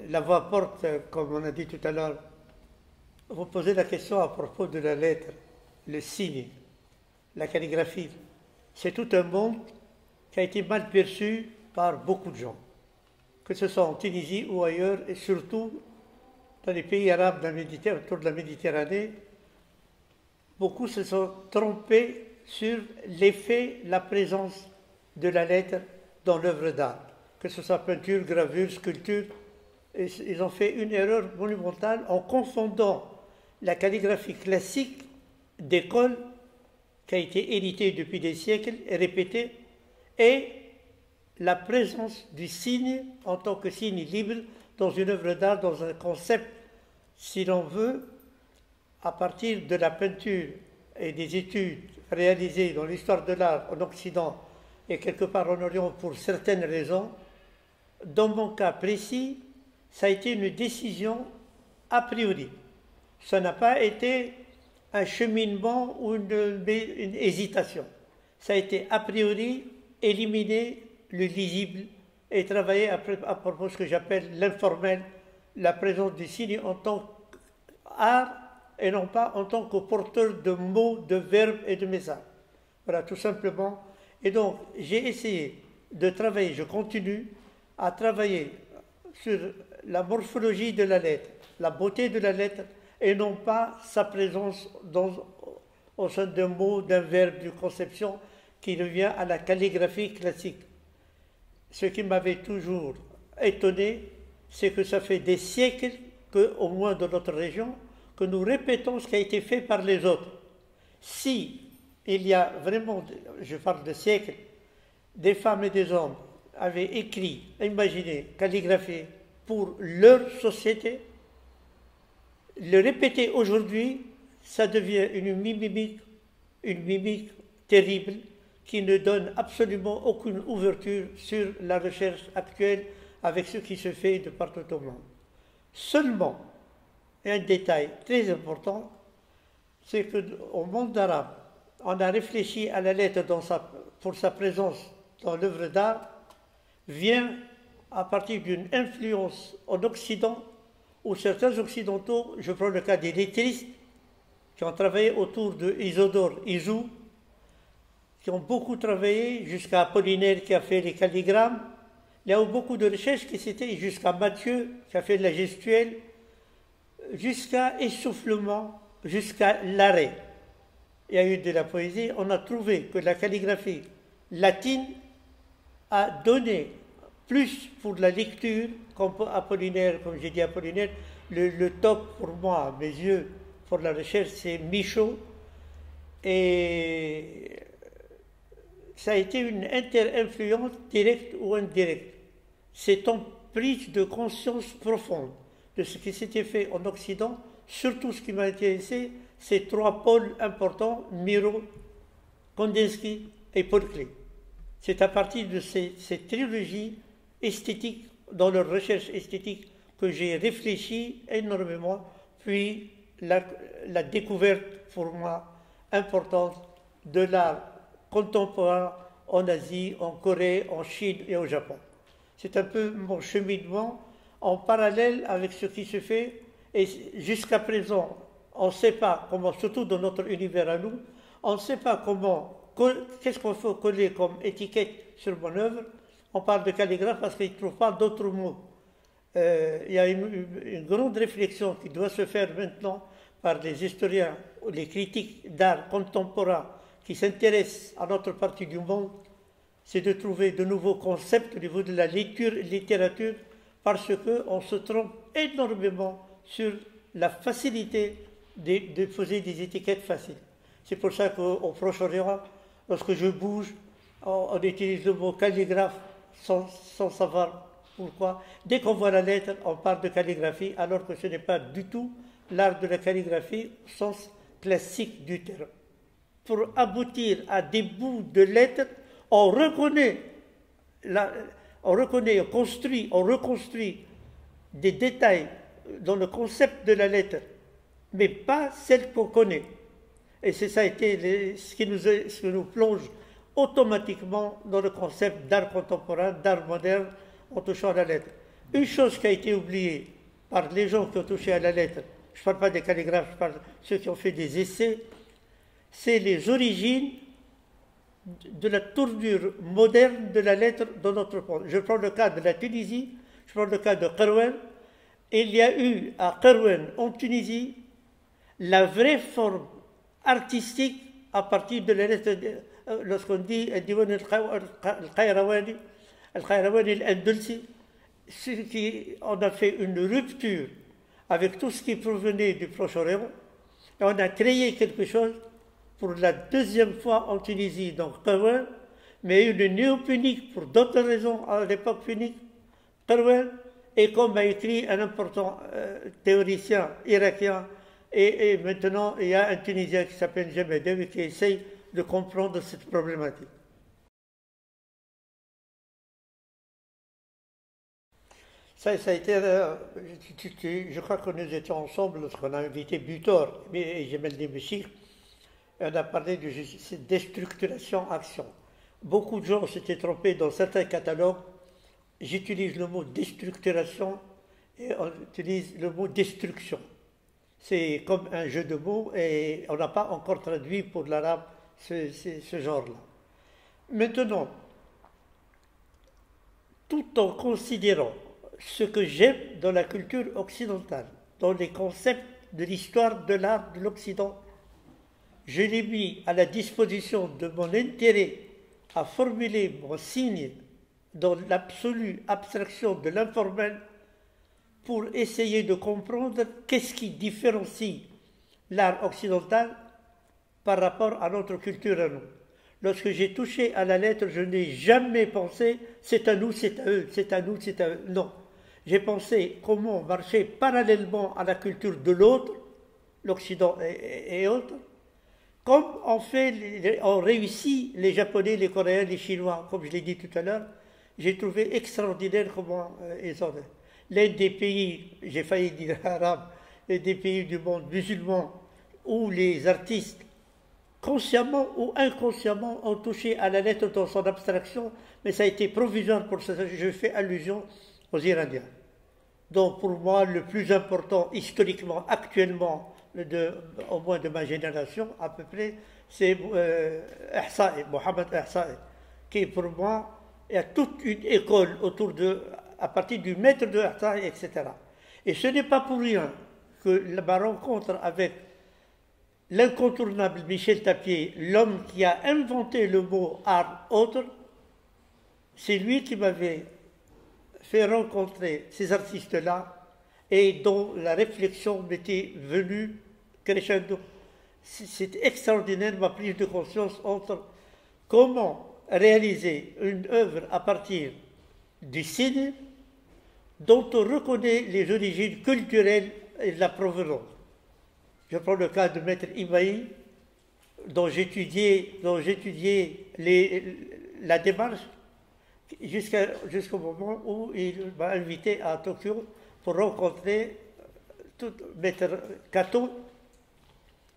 la voix porte, comme on a dit tout à l'heure, vous posez la question à propos de la lettre, le signe, la calligraphie. C'est tout un monde qui a été mal perçu par beaucoup de gens, que ce soit en Tunisie ou ailleurs, et surtout dans les pays arabes autour de la Méditerranée. Beaucoup se sont trompés sur l'effet, la présence de la lettre dans l'œuvre d'art, que ce soit peinture, gravure, sculpture. Et ils ont fait une erreur monumentale en confondant la calligraphie classique d'école, qui a été héritée depuis des siècles et répétée, et la présence du signe en tant que signe libre dans une œuvre d'art, dans un concept, si l'on veut, à partir de la peinture et des études réalisées dans l'histoire de l'art en Occident et quelque part en Orient pour certaines raisons. Dans mon cas précis, ça a été une décision a priori. Ça n'a pas été un cheminement ou une hésitation. Ça a été a priori éliminer le lisible et travailler à propos de ce que j'appelle l'informel, la présence du signe en tant qu'art et non pas en tant que porteur de mots, de verbes et de messages. Voilà, tout simplement. Et donc, j'ai essayé de travailler, je continue à travailler sur la morphologie de la lettre, la beauté de la lettre, et non pas sa présence au sein d'un mot, d'un verbe, d'une conception qui revient à la calligraphie classique. Ce qui m'avait toujours étonné, c'est que ça fait des siècles que, au moins dans notre région, que nous répétons ce qui a été fait par les autres. Si il y a vraiment, je parle de siècles, des femmes et des hommes avaient écrit, imaginé, calligraphié pour leur société, le répéter aujourd'hui, ça devient une mimique terrible qui ne donne absolument aucune ouverture sur la recherche actuelle avec ce qui se fait de partout au monde. Seulement, un détail très important, c'est qu'au monde arabe, on a réfléchi à la lettre pour sa présence dans l'œuvre d'art, vient à partir d'une influence en Occident, où certains Occidentaux, je prends le cas des lettristes, qui ont travaillé autour de Isidore Isou, qui ont beaucoup travaillé, jusqu'à Apollinaire qui a fait les calligrammes. Il y a eu beaucoup de recherches qui s'étaient jusqu'à Matthieu, qui a fait de la gestuelle, jusqu'à essoufflement, jusqu'à l'arrêt. Il y a eu de la poésie. On a trouvé que la calligraphie latine a donné plus pour la lecture, comme Apollinaire, comme j'ai dit Apollinaire, le top pour moi, à mes yeux, pour la recherche, c'est Michaud. Et ça a été une inter-influence directe ou indirecte. C'est une prise de conscience profonde de ce qui s'était fait en Occident, surtout ce qui m'a intéressé, ces trois pôles importants, Miro, Kandinsky et Paul Klee. C'est à partir de cette trilogie esthétique, dans leur recherche esthétique, que j'ai réfléchi énormément, puis la découverte pour moi importante de l'art contemporain en Asie, en Corée, en Chine et au Japon. C'est un peu mon cheminement en parallèle avec ce qui se fait, et jusqu'à présent, on ne sait pas comment, surtout dans notre univers à nous, on ne sait pas qu'est-ce qu'on faut coller comme étiquette sur mon œuvre. On parle de calligraphe parce qu'il ne trouve pas d'autres mots. Il y a une grande réflexion qui doit se faire maintenant par les historiens ou les critiques d'art contemporain qui s'intéressent à notre partie du monde, c'est de trouver de nouveaux concepts au niveau de la littérature, parce qu'on se trompe énormément sur la facilité de poser des étiquettes faciles. C'est pour ça qu'au Proche-Orient, lorsque je bouge, on utilise le mot calligraphe sans savoir pourquoi. Dès qu'on voit la lettre, on parle de calligraphie, alors que ce n'est pas du tout l'art de la calligraphie au sens classique du terme. Pour aboutir à des bouts de lettres, on reconnaît, on reconstruit des détails dans le concept de la lettre, mais pas celle qu'on connaît. Et c'est ça a été ce qui nous plonge automatiquement dans le concept d'art contemporain, d'art moderne, en touchant à la lettre. Une chose qui a été oubliée par les gens qui ont touché à la lettre, je ne parle pas des calligraphes, je parle de ceux qui ont fait des essais, c'est les origines de la tournure moderne de la lettre dans notre monde. Je prends le cas de la Tunisie, je prends le cas de Kairouan. Il y a eu à Kairouan, en Tunisie, la vraie forme artistique à partir de la lettre, lorsqu'on dit Diwan al-Qayrawani, al-Qayrawani al-Andalsi, on a fait une rupture avec tout ce qui provenait du Proche-Orient, et on a créé quelque chose pour la deuxième fois en Tunisie, donc Kairouan, mais une néo-punique pour d'autres raisons à l'époque punique, Kairouan, et comme a écrit un important théoricien irakien, et maintenant il y a un Tunisien qui s'appelle Jemedev qui essaye de comprendre cette problématique. Ça a été, je crois que nous étions ensemble lorsqu'on a invité Butor et Jamel Dembechir, et on a parlé de déstructuration-action. Beaucoup de gens s'étaient trompés dans certains catalogues. J'utilise le mot déstructuration et on utilise le mot destruction. C'est comme un jeu de mots et on n'a pas encore traduit pour l'arabe ce genre-là. Maintenant, tout en considérant ce que j'aime dans la culture occidentale, dans les concepts de l'histoire de l'art de l'Occident, je l'ai mis à la disposition de mon intérêt à formuler mon signe dans l'absolue abstraction de l'informel pour essayer de comprendre qu'est-ce qui différencie l'art occidental par rapport à notre culture à nous. Lorsque j'ai touché à la lettre, je n'ai jamais pensé c'est à nous, c'est à eux, c'est à nous, c'est à eux. Non. J'ai pensé comment marcher parallèlement à la culture de l'autre, l'Occident et autres, comme on réussit les Japonais, les Coréens, les Chinois, comme je l'ai dit tout à l'heure. J'ai trouvé extraordinaire comment ils ont. L'un des pays, j'ai failli dire arabe, l'un des pays du monde musulman où les artistes, consciemment ou inconsciemment, ont touché à la lettre dans son abstraction, mais ça a été provisoire pour ça. Je fais allusion aux Iraniens. Donc pour moi, le plus important historiquement, actuellement, au moins de ma génération à peu près, c'est Mohamed Ahsa'i, qui pour moi, il y a toute une école à partir du maître de Ahsa'i, etc. Et ce n'est pas pour rien que ma rencontre avec l'incontournable Michel Tapier, l'homme qui a inventé le mot art autre, c'est lui qui m'avait fait rencontrer ces artistes-là et dont la réflexion m'était venue crescendo. C'est extraordinaire ma prise de conscience entre comment réaliser une œuvre à partir du signe dont on reconnaît les origines culturelles et la provenance. Je prends le cas de Maître Imaï, dont j'étudiais la démarche jusqu'au moment où il m'a invité à Tokyo pour rencontrer Maître Kato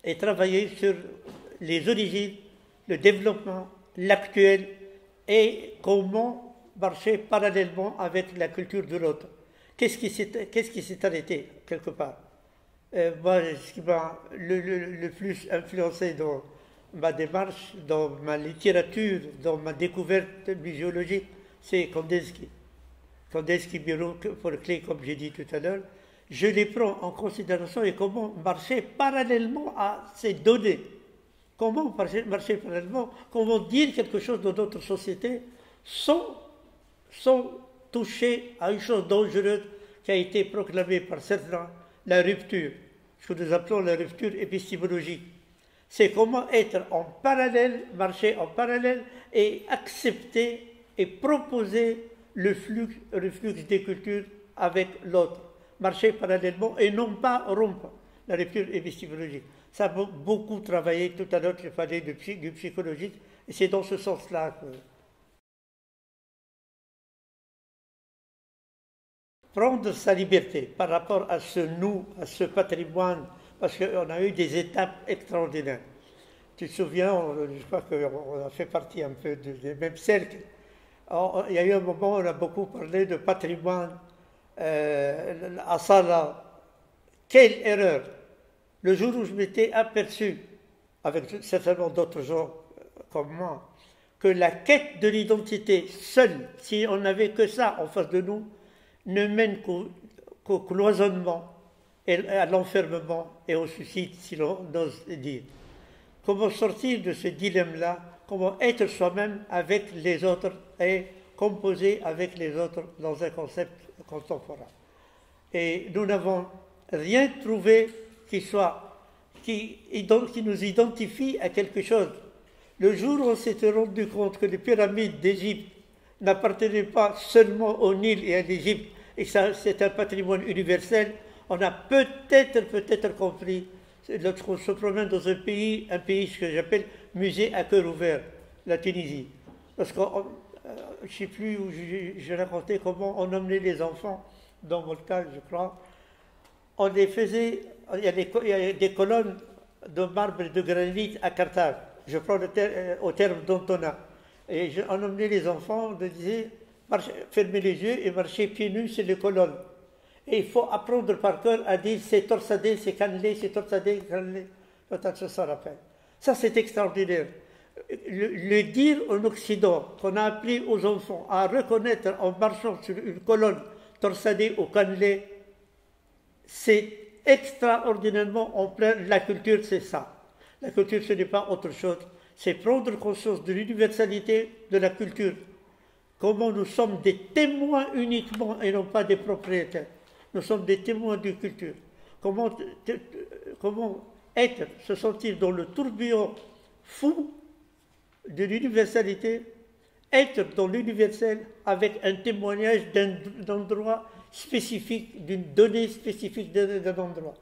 et travailler sur les origines, le développement, l'actuel et comment marcher parallèlement avec la culture de l'autre. Qu'est-ce qui s'est arrêté quelque part? Moi, ce qui m'a le plus influencé dans ma démarche, dans ma littérature, dans ma découverte muséologique, c'est Kandinsky. Kandinsky, Biro, Forclay, comme j'ai dit tout à l'heure, je les prends en considération et comment marcher parallèlement à ces données. Comment marcher parallèlement, comment dire quelque chose dans notre société sans toucher à une chose dangereuse qui a été proclamée par certains, la rupture, ce que nous appelons la rupture épistémologique. C'est comment être en parallèle, marcher en parallèle et accepter et proposer le flux des cultures avec l'autre. Marcher parallèlement et non pas rompre la rupture épistémologique. Ça a beaucoup travaillé tout à l'heure, il fallait du psychologique, et c'est dans ce sens-là que... Prendre sa liberté par rapport à ce nous, à ce patrimoine, parce qu'on a eu des étapes extraordinaires. Tu te souviens, je crois qu'on a fait partie un peu des mêmes cercles. Alors, il y a eu un moment où on a beaucoup parlé de patrimoine Asala, quelle erreur! Le jour où je m'étais aperçu, avec certainement d'autres gens comme moi, que la quête de l'identité seule, si on n'avait que ça en face de nous, ne mène qu'au cloisonnement, et à l'enfermement et au suicide, si l'on ose dire. Comment sortir de ce dilemme-là? Comment être soi-même avec les autres et composer avec les autres dans un concept contemporain? Et nous n'avons rien trouvé qui nous identifie à quelque chose. Le jour où on s'est rendu compte que les pyramides d'Égypte n'appartenaient pas seulement au Nil et à l'Égypte, et que c'est un patrimoine universel, on a peut-être compris, lorsqu'on se promène dans un pays ce que j'appelle musée à cœur ouvert, la Tunisie. Parce que je ne sais plus où je racontais comment on emmenait les enfants, dans mon cas, je crois. On les faisait, il y a des colonnes de marbre et de granit à Carthage. Je prends au terme d'Antona. Et on emmenait les enfants, on disait, fermez les yeux et marchez pieds nus sur les colonnes. Et il faut apprendre par cœur à dire c'est torsadé, c'est cannelé, c'est torsadé, cannelé. Peut-être ça rappelle. Ça, c'est extraordinaire. Le dire en Occident, qu'on a appris aux enfants à reconnaître en marchant sur une colonne torsadée ou cannelée, c'est extraordinairement en plein. La culture, c'est ça. La culture, ce n'est pas autre chose. C'est prendre conscience de l'universalité de la culture. Comment nous sommes des témoins uniquement et non pas des propriétaires. Nous sommes des témoins d'une culture. Comment être, se sentir dans le tourbillon fou de l'universalité, être dans l'universel avec un témoignage d'un endroit spécifique, d'une donnée spécifique d'un endroit.